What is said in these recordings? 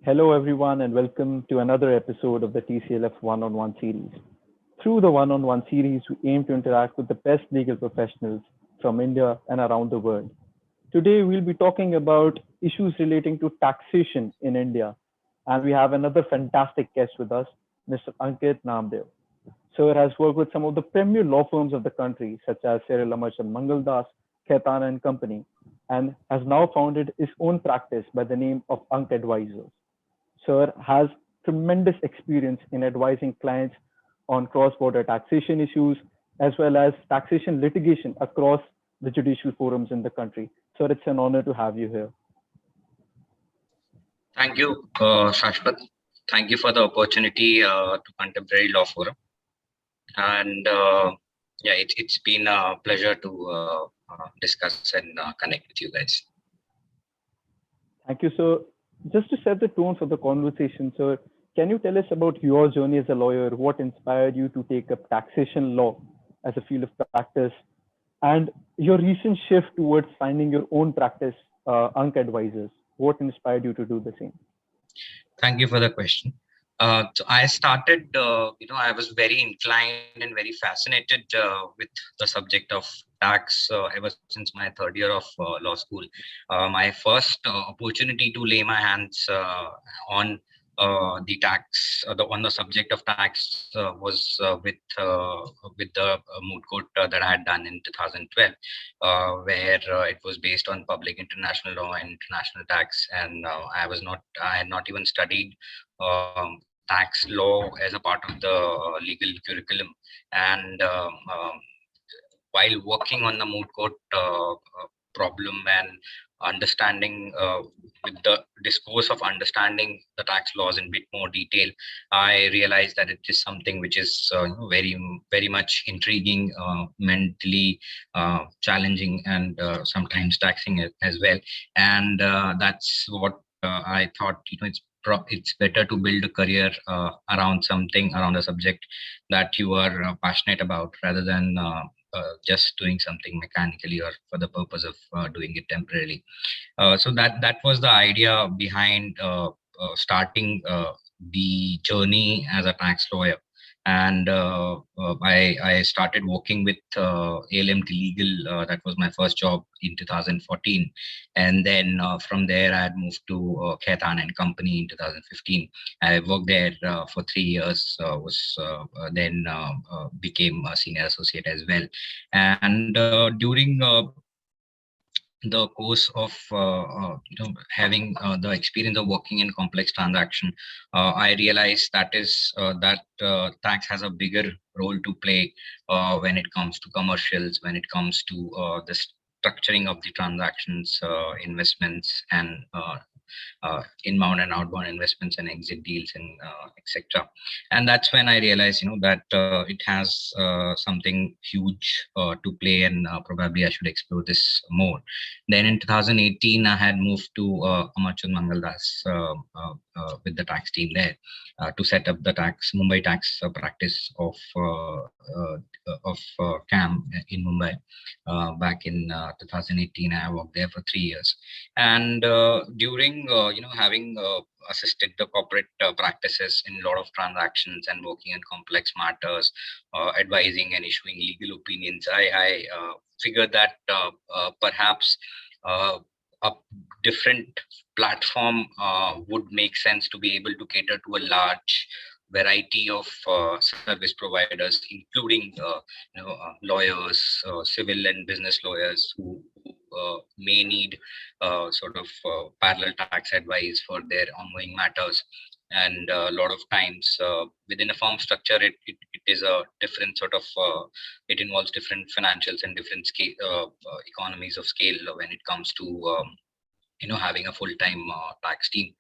Hello, everyone, and welcome to another episode of the TCLF One on One series. Through the One on One series, we aim to interact with the best legal professionals from India and around the world. Today, we'll be talking about issues relating to taxation in India, and we have another fantastic guest with us, Mr. Ankit Namdev. Sir has worked with some of the premier law firms of the country, such as Cyril Amarchand Mangaldas, Khetana and Company, and has now founded his own practice by the name of Ank Advisors. Sir has tremendous experience in advising clients on cross-border taxation issues as well as taxation litigation across the judicial forums in the country. Sir, it's an honor to have you here. Thank you, Shashwat. Thank you for the opportunity to Contemporary Law Forum. And yeah, it's been a pleasure to discuss and connect with you guys. Thank you, sir. Just to set the tone for the conversation, sir, can you tell us about your journey as a lawyer? What inspired you to take up taxation law as a field of practice? And your recent shift towards finding your own practice, Ank Advisors. What inspired you to do the same? Thank you for the question. So I started, I was very inclined and very fascinated with the subject of tax ever since my third year of law school. My first opportunity to lay my hands on the tax, on the subject of tax was with the moot court that I had done in 2012, where it was based on public international law and international tax, and I had not even studied tax law as a part of the legal curriculum, and while working on the moot court problem and understanding with the discourse of understanding the tax laws in bit more detail, I realized that it is something which is very much intriguing, mentally challenging, and sometimes taxing as well. And that's what I thought. It's better to build a career around a subject that you are passionate about, rather than just doing something mechanically or for the purpose of doing it temporarily. So that was the idea behind starting the journey as a tax lawyer. And I started working with ALMT Legal. That was my first job in 2014, and then from there I had moved to Khetana and Company in 2015. I worked there for 3 years. Was then became a senior associate as well. And during the course of having the experience of working in complex transaction, I realized that tax has a bigger role to play when it comes to commercials, when it comes to the structuring of the transactions, investments, and inbound and outbound investments and exit deals, and etc. And that's when I realized that it has something huge to play, and probably I should explore this more. Then in 2018 I had moved to Amarchand Mangaldas with the tax team there to set up the Mumbai tax practice of CAM in Mumbai back in 2018. I worked there for 3 years, and during having assisted the corporate practices in a lot of transactions and working in complex matters, advising and issuing legal opinions, I figured that perhaps a different platform would make sense to be able to cater to a large variety of service providers, including lawyers, civil and business lawyers who may need sort of parallel tax advice for their ongoing matters. And a lot of times within a firm structure, it is a different sort of it involves different financials and different scale economies of scale when it comes to having a full-time tax team.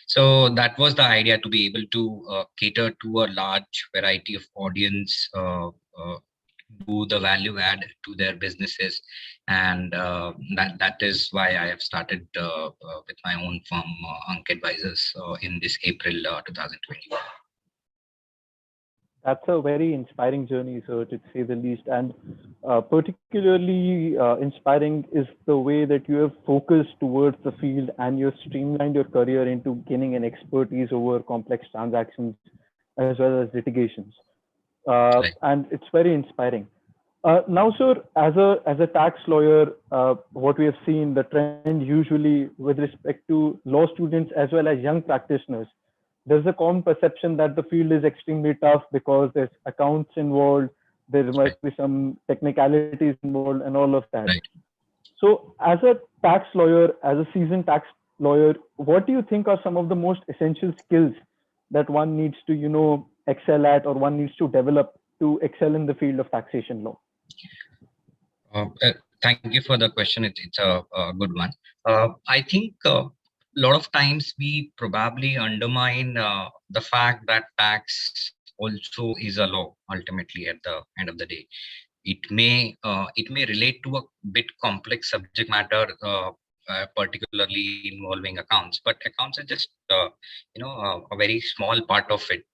So that was the idea, to be able to cater to a large variety of audience, do the value add to their businesses, and that is why I have started with my own firm, Ank Advisors, in this April 2021. That's a very inspiring journey, sir, to say the least. And particularly inspiring is the way that you have focused towards the field and you've streamlined your career into gaining an expertise over complex transactions as well as litigations. Right. And it's very inspiring. Now, sir, as a tax lawyer, what we have seen, the trend usually with respect to law students as well as young practitioners, there's a common perception that the field is extremely tough because there's accounts involved, there Right. must be some technicalities involved, and all of that. Right. So, as a tax lawyer, as a seasoned tax lawyer, what do you think are some of the most essential skills that one needs to, excel at, or one needs to develop to excel in the field of taxation law? Thank you for the question. It's a good one. I think a lot of times we probably undermine the fact that tax also is a law ultimately at the end of the day. It may relate to a bit complex subject matter, particularly involving accounts, but accounts are just a very small part of it.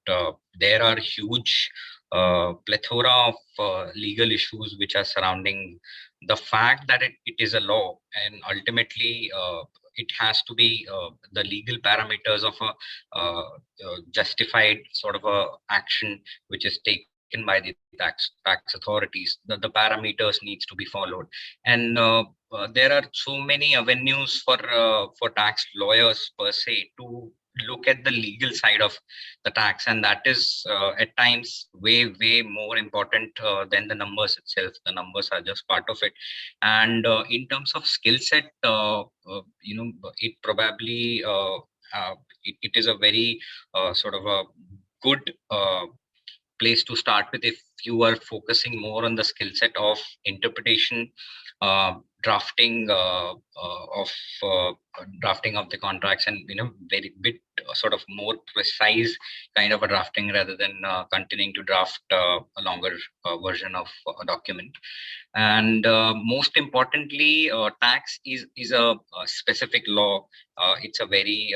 There are huge plethora of legal issues which are surrounding the fact that it is a law, and ultimately it has to be the legal parameters of a justified sort of a action which is taken by the tax authorities. The parameters needs to be followed, and there are so many avenues for tax lawyers per se to look at the legal side of the tax, and that is at times way more important than the numbers itself. The numbers are just part of it. And in terms of skill set, it probably it is a very sort of a good place to start with if you are focusing more on the skill set of interpretation, drafting uh, drafting of the contracts, and very bit sort of more precise kind of a drafting rather than continuing to draft a longer version of a document. And most importantly, tax is a specific law. It's a very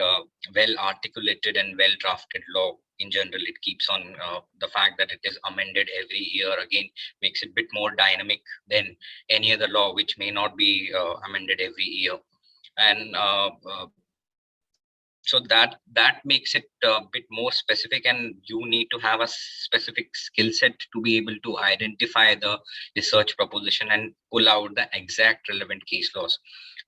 well articulated and well drafted law. In general, it keeps on the fact that it is amended every year again makes it a bit more dynamic than any other law which may not be amended every year. And so that makes it a bit more specific, and you need to have a specific skill set to be able to identify the research proposition and pull out the exact relevant case laws.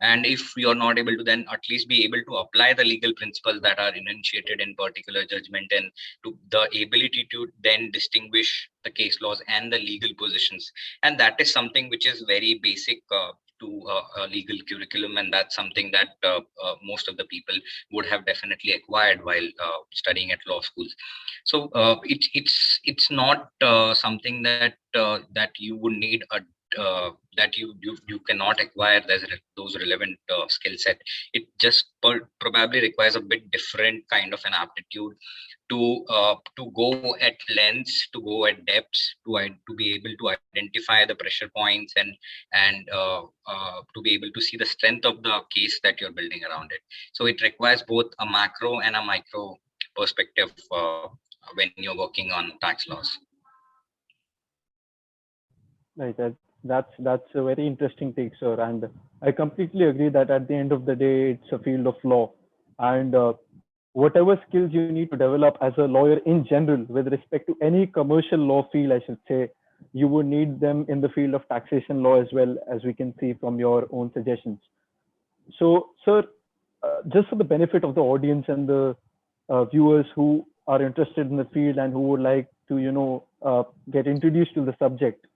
And if you're not able to, then at least be able to apply the legal principles that are enunciated in particular judgment, and to the ability to then distinguish the case laws and the legal positions. And that is something which is very basic to a legal curriculum, and that's something that most of the people would have definitely acquired while studying at law schools. So it's not something that you would need a that you cannot acquire those relevant skill set. It just probably requires a bit different kind of an aptitude to go at lengths, to go at depths, to be able to identify the pressure points, and to be able to see the strength of the case that you're building around it. So it requires both a macro and a micro perspective when you're working on tax laws. Right. That's a very interesting take, sir. And I completely agree that at the end of the day, it's a field of law, and whatever skills you need to develop as a lawyer in general, with respect to any commercial law field, I should say, you would need them in the field of taxation law as well, as we can see from your own suggestions. So, sir, just for the benefit of the audience and the viewers who are interested in the field and who would like to, get introduced to the subject,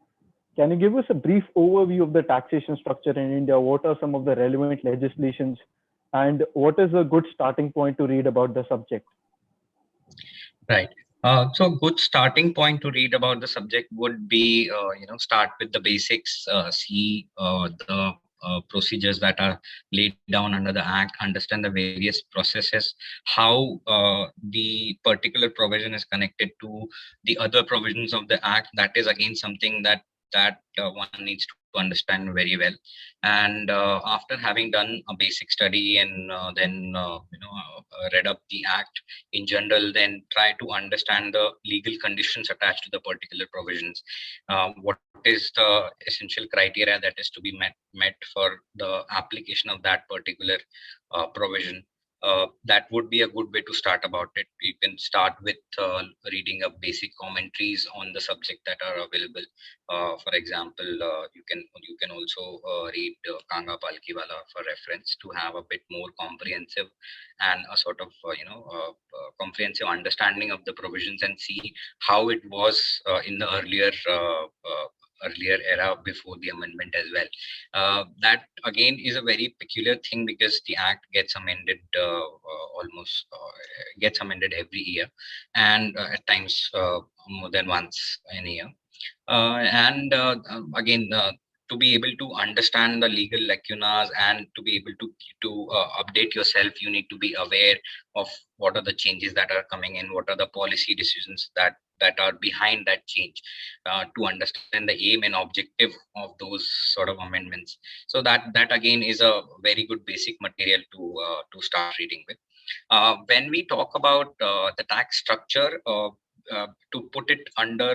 can you give us a brief overview of the taxation structure in India? What are some of the relevant legislations, and what is a good starting point to read about the subject? Right. So a good starting point to read about the subject would be, start with the basics, see the procedures that are laid down under the Act, understand the various processes, how the particular provision is connected to the other provisions of the Act. That is again something that that one needs to understand very well. And after having done a basic study and then read up the act in general, then try to understand the legal conditions attached to the particular provisions. What is the essential criteria that is to be met for the application of that particular provision? That would be a good way to start about it. You can start with reading up basic commentaries on the subject that are available. For example, you can also read Kanga Palkiwala for reference to have a bit more comprehensive and a sort of comprehensive understanding of the provisions, and see how it was in the earlier era before the amendment as well. That again is a very peculiar thing, because the act gets amended almost gets amended every year, and at times more than once in a year. And again, to be able to understand the legal lacunas and to be able to update yourself, you need to be aware of what are the changes that are coming in, what are the policy decisions that are behind that change, to understand the aim and objective of those sort of amendments. So that again is a very good basic material to start reading with. When we talk about the tax structure, to put it under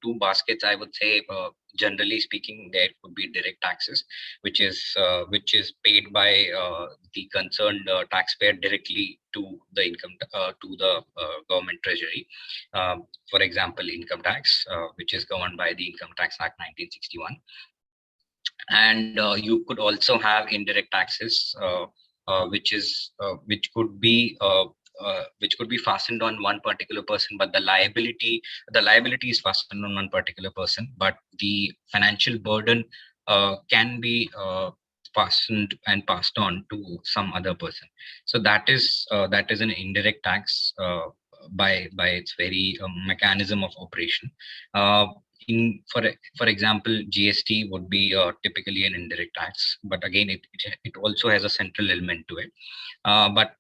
two baskets, I would say, generally speaking, there could be direct taxes, which is paid by the concerned taxpayer directly to the government treasury. For example, income tax, which is governed by the Income Tax Act 1961. And you could also have indirect taxes, which could be fastened on one particular person, but the liability is fastened on one particular person, but the financial burden can be fastened and passed on to some other person. So that is an indirect tax, by its very mechanism of operation. Uh, for example, GST would be typically an indirect tax, but again, it also has a central element to it. But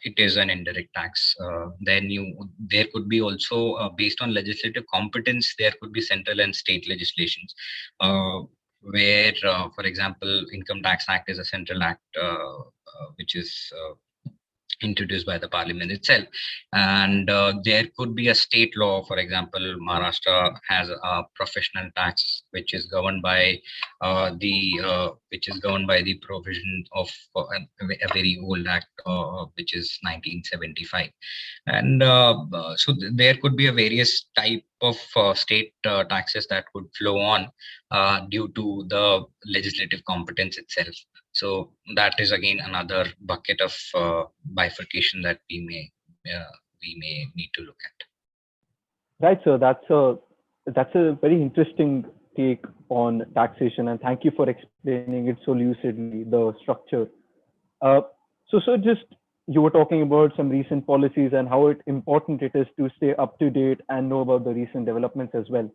it is an indirect tax. Then there could be also, based on legislative competence, there could be central and state legislations, where, for example, Income Tax Act is a central act, which is introduced by the parliament itself. And there could be a state law. For example, Maharashtra has a professional tax, which is governed by the provision of a very old act, which is 1975. And so there could be a various type of state taxes that could flow on due to the legislative competence itself. So that is again another bucket of bifurcation that we may need to look at. Right, so that's a very interesting take on taxation, and thank you for explaining it so lucidly, the structure. Uh, so just you were talking about some recent policies and how important it is to stay up to date and know about the recent developments as well.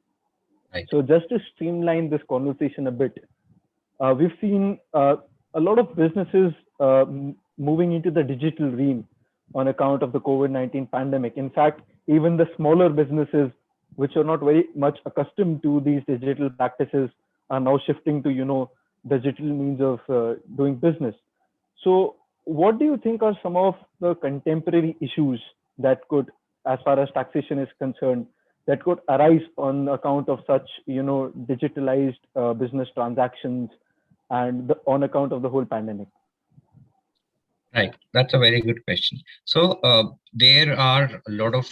Right. So just to streamline this conversation a bit, we've seen a lot of businesses moving into the digital realm on account of the COVID-19 pandemic. In fact, even the smaller businesses, which are not very much accustomed to these digital practices, are now shifting to digital means of doing business. So, what do you think are some of the contemporary issues that could, as far as taxation is concerned, that could arise on account of such digitalized business transactions and on account of the whole pandemic? Right, that's a very good question. So there are a lot of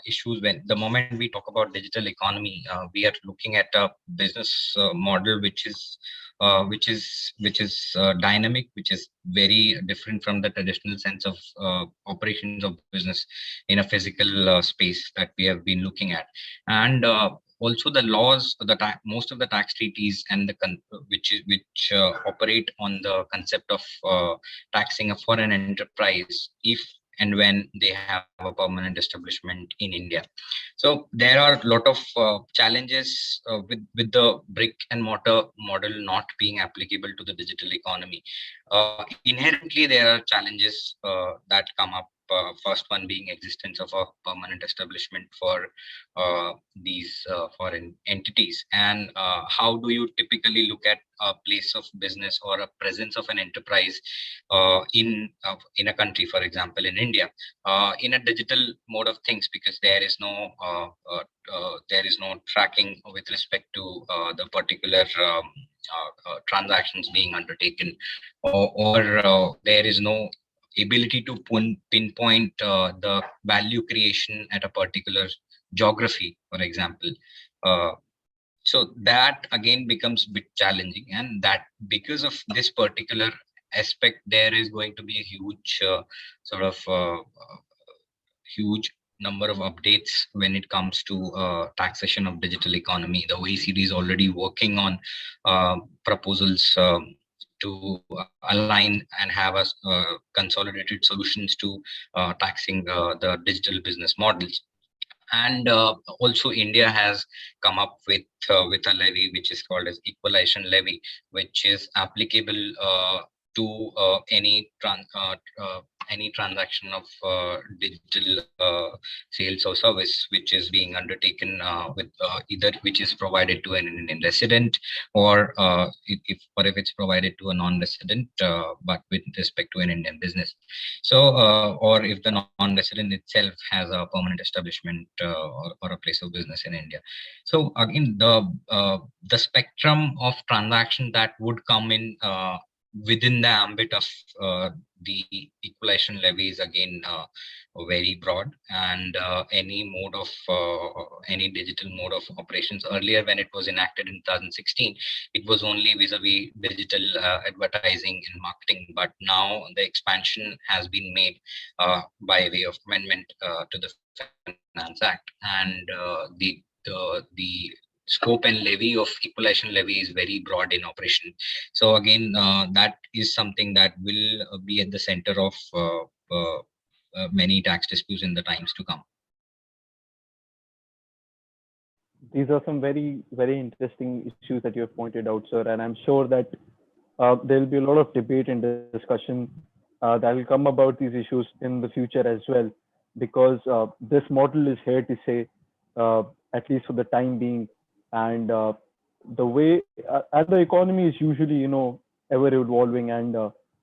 issues. When the moment we talk about digital economy, we are looking at a business model which is dynamic, which is very different from the traditional sense of operations of business in a physical space that we have been looking at. And also the laws, most of the tax treaties and which operate on the concept of taxing a foreign enterprise if and when they have a permanent establishment in India. So there are a lot of challenges with the brick and mortar model not being applicable to the digital economy. Inherently, there are challenges that come up first one being existence of a permanent establishment for these foreign entities, and how do you typically look at a place of business or a presence of an enterprise in a country, for example, in India, in a digital mode of things, because there is no tracking with respect to the particular transactions being undertaken, or there is no ability to pinpoint the value creation at a particular geography, for example. Uh, so that again becomes a bit challenging, and that because of this particular aspect, there is going to be a huge sort of huge number of updates when it comes to taxation of digital economy. The OECD is already working on proposals to align and have consolidated solutions to taxing the digital business models. And also India has come up with a levy which is called as equalization levy, which is applicable to any transaction of digital sales or service which is being undertaken with either which is provided to an Indian resident, or if it's provided to a non-resident but with respect to an Indian business. So or if the non-resident itself has a permanent establishment or a place of business in India. So again, the spectrum of transaction that would come in within the ambit of the equalization levy is again very broad, and any digital mode of operations. Earlier, when it was enacted in 2016, it was only vis-a-vis digital advertising and marketing, but now the expansion has been made by way of amendment to the Finance Act, and the scope and levy of equalization levy is very broad in operation. So again, that is something that will be at the center of many tax disputes in the times to come. These are some very, very interesting issues that you have pointed out, sir. And I'm sure that there will be a lot of debate and discussion that will come about these issues in the future as well, because this model is here to stay, at least for the time being. And the way and the economy is usually, ever evolving. And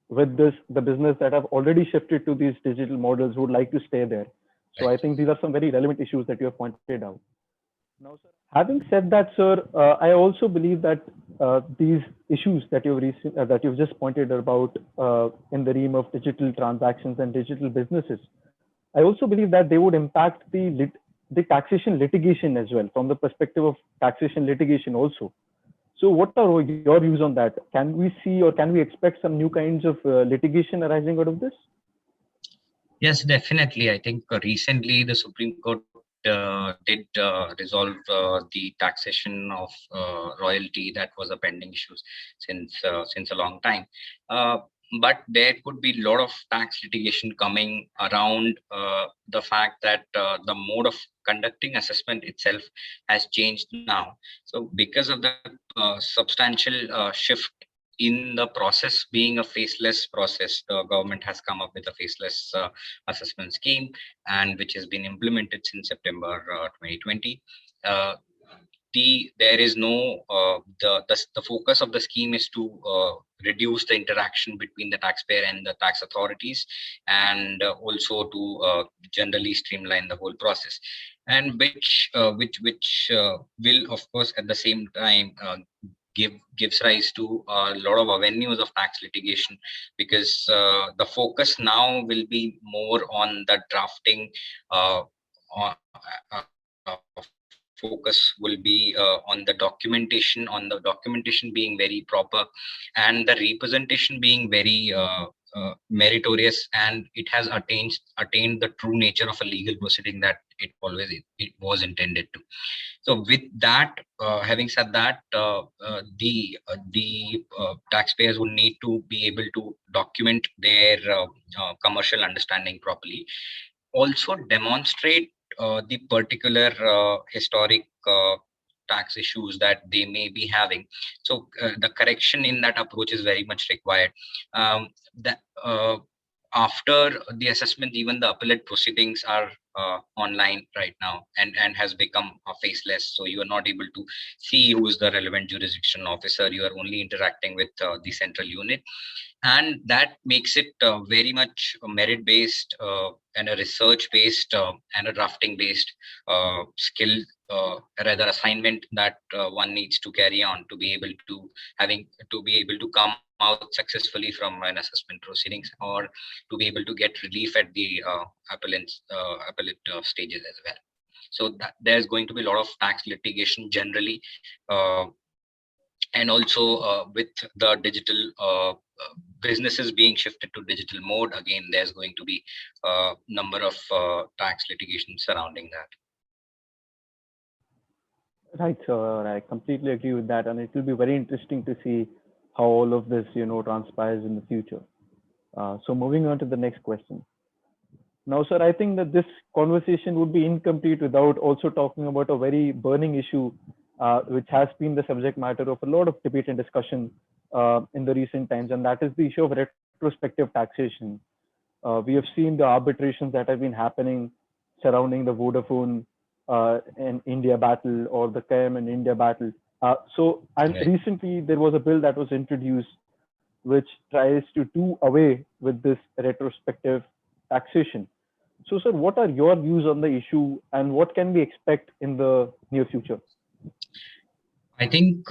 with this, the business that have already shifted to these digital models would like to stay there. So I think these are some very relevant issues that you have pointed out. Now, sir, having said that, sir, I also believe that these issues that you've just pointed about in the realm of digital transactions and digital businesses, I also believe that they would impact the taxation litigation as well, from the perspective of taxation litigation also. So, what are your views on that? Can we see or can we expect some new kinds of litigation arising out of this? Yes, definitely. I think recently the Supreme Court did resolve the taxation of royalty that was a pending issue since a long time. But there could be a lot of tax litigation coming around the fact that the mode of conducting assessment itself has changed now. So because of the substantial shift in the process being a faceless process, the government has come up with a faceless assessment scheme, and which has been implemented since September 2020. There is no the focus of the scheme is to reduce the interaction between the taxpayer and the tax authorities, and also to generally streamline the whole process, and which will of course at the same time gives rise to a lot of avenues of tax litigation, because the focus now will be more on the drafting. Uh, uh, Focus will be on the documentation being very proper, and the representation being very meritorious, and it has attained the true nature of a legal proceeding that it was intended to. So with that, having said that, the taxpayers would need to be able to document their commercial understanding properly, also demonstrate the particular historic tax issues that they may be having. So the correction in that approach is very much required. That after the assessment, even the appellate proceedings are online right now, and has become faceless. So you are not able to see who is the relevant jurisdiction officer. You are only interacting with the central unit, and that makes it very much merit based and a research based and a drafting based skill, rather assignment that one needs to carry on to be able to come out successfully from an assessment proceedings, or to be able to get relief at the appellate stages as well. So that there's going to be a lot of tax litigation generally, uh, and also with the digital businesses being shifted to digital mode, again there's going to be a number of tax litigation surrounding that. Right, sir. I completely agree with that, and it will be very interesting to see how all of this, transpires in the future. So moving on to the next question. Now, sir, I think that this conversation would be incomplete without also talking about a very burning issue, which has been the subject matter of a lot of debate and discussion in the recent times, and that is the issue of retrospective taxation. We have seen the arbitrations that have been happening surrounding the Vodafone and India battle, or the KM and India battle. And Right. recently there was a bill that was introduced which tries to do away with this retrospective taxation. So, sir, what are your views on the issue, and what can we expect in the near future? I think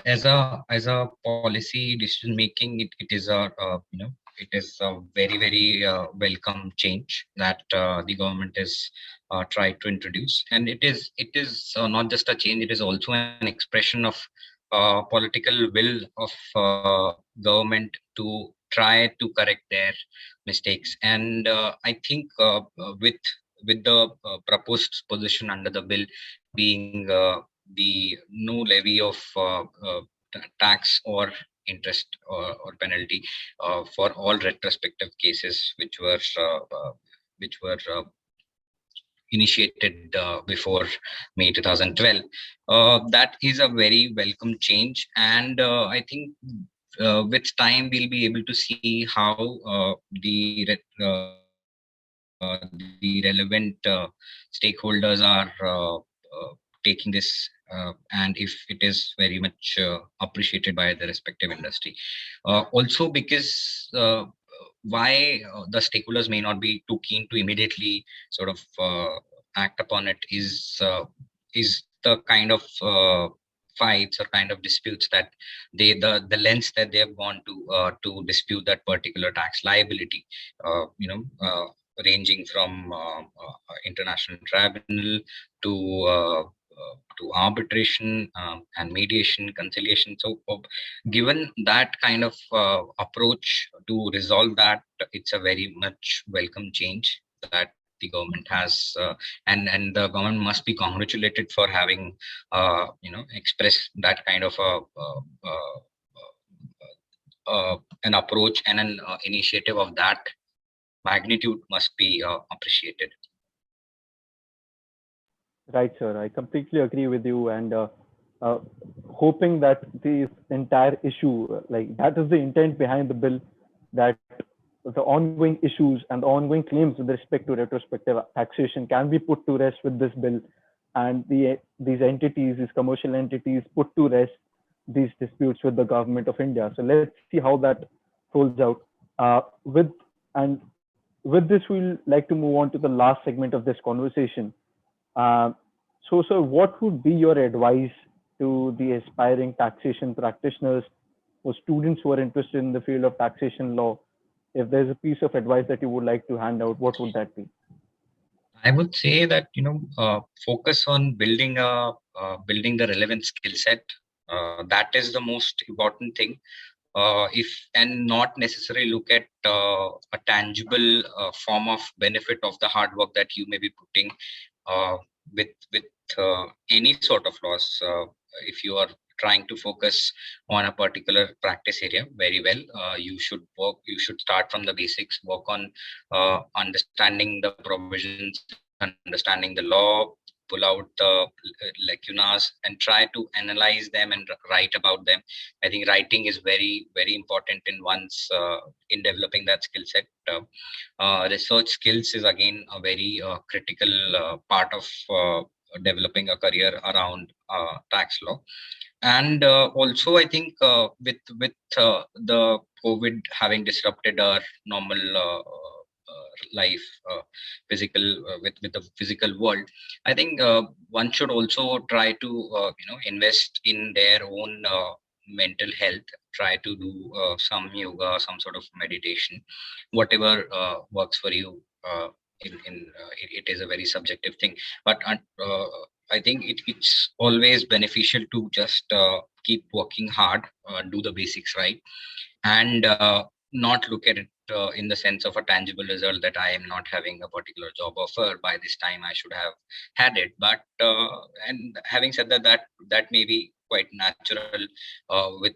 as a policy decision making, it is a it is a very welcome change that the government is tried to introduce, and it is not just a change; it is also an expression of political will of government to try to correct their mistakes. And I think with the proposed position under the bill being the no levy of tax or interest or penalty for all retrospective cases which were initiated before May 2012. That is a very welcome change, and I think with time we'll be able to see how the relevant stakeholders are taking this, and if it is very much appreciated by the respective industry. Also, because why the stakeholders may not be too keen to immediately sort of act upon it is the kind of fights or kind of disputes that the lengths that they have gone to dispute that particular tax liability, ranging from international tribunal to arbitration and mediation, conciliation. So, given that kind of approach to resolve that, it's a very much welcome change that the government has, and the government must be congratulated for having, expressed that kind of an approach, and an initiative of that magnitude must be appreciated. Right, sir. I completely agree with you, and uh, hoping that this entire issue, like that is the intent behind the bill, that the ongoing issues and the ongoing claims with respect to retrospective taxation can be put to rest with this bill, and these entities, these commercial entities, put to rest these disputes with the government of India. So let's see how that folds out. With and with this, we'll like to move on to the last segment of this conversation. uh, so, sir, what would be your advice to the aspiring taxation practitioners or students who are interested in the field of taxation law? If there's a piece of advice that you would like to hand out, what would that be? I would say that focus on building the relevant skill set. That is the most important thing. If and not necessarily look at a tangible form of benefit of the hard work that you may be putting uh, with any sort of loss. If you are trying to focus on a particular practice area very well, you should start from the basics, work on understanding the provisions, understanding the law, pull out the lacunas and try to analyze them and write about them. I think writing is very, very important in developing that skill set. Research skills is again a very critical part of developing a career around tax law. And also, I think the COVID having disrupted our normal life, physical with the physical world, I think one should also try to invest in their own mental health. Try to do some yoga, some sort of meditation, whatever works for you. It is a very subjective thing, but I think it's always beneficial to just keep working hard, do the basics right, and not look at it in the sense of a tangible result that I am not having a particular job offer. By this time, I should have had it. But and having said that, that may be quite natural with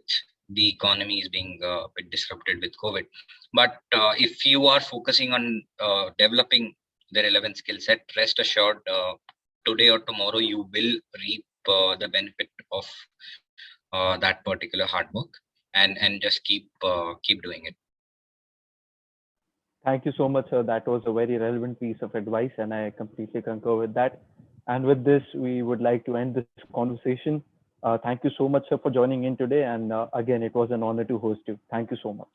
the economy is being a bit disrupted with COVID. But if you are focusing on developing the relevant skill set, rest assured, today or tomorrow you will reap the benefit of that particular hard work, and just keep doing it. Thank you so much, sir. That was a very relevant piece of advice, and I completely concur with that. And with this, we would like to end this conversation. Thank you so much, sir, for joining in today. And again, it was an honor to host you. Thank you so much.